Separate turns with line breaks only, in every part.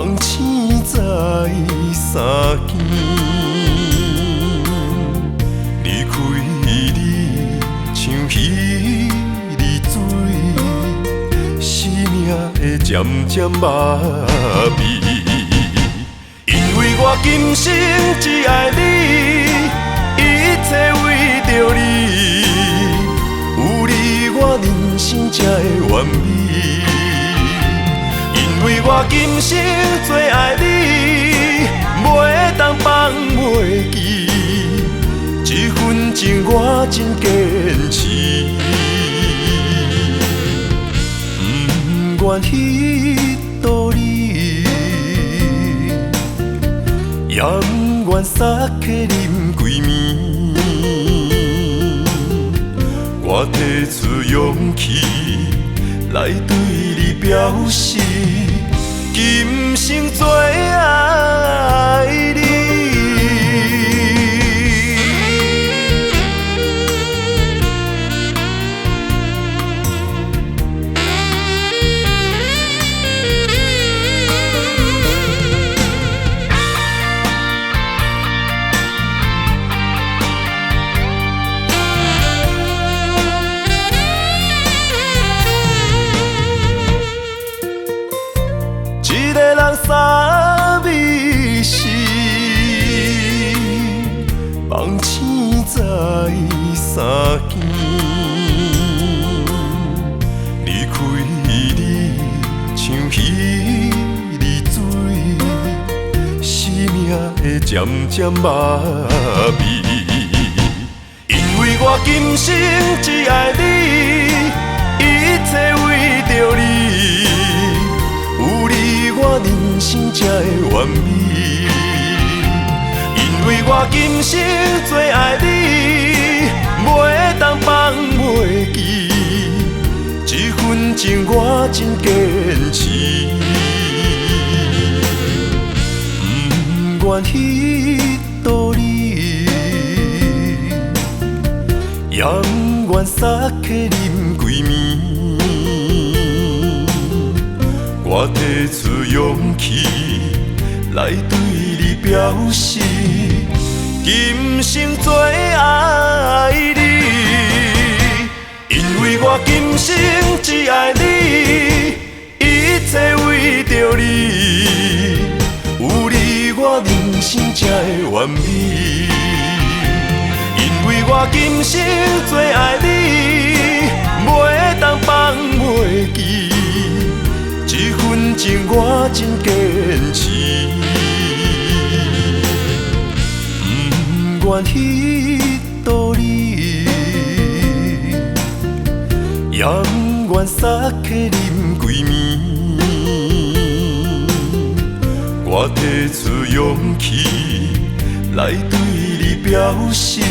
梦醒在三更，离开你像彼日水，生命会渐渐麻痹。因为我今生只爱你，一切为着你，有你我人生才会完美。因为我今生最爱你，袂当放袂记，这份情我真坚持。不愿彼道理，也不愿撒客啉规暝。我提出勇气来对你表示。今生最爱你。一个人三味是梦醒在三更，离开你像彼日水，生命会渐渐麻痹。因为我今生只爱你，一切为着你。有你我人生才会完美，因为我今生最爱你，袂当放袂记，这份情我真坚持。不愿彼道理，也不愿撒客啉规暝。我提出勇气来对你表示，今生最爱你。因为我今生只爱你，一切为着你，有你我人生才会完美。因为我今生最爱你，袂当放袂记。这份情我真坚持，不愿彼道理，也不愿撒客啉规暝。我提出勇气来对你表示，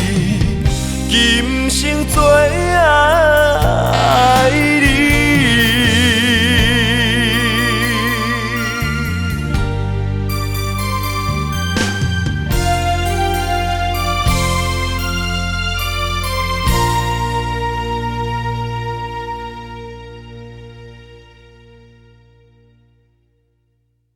今生最爱你。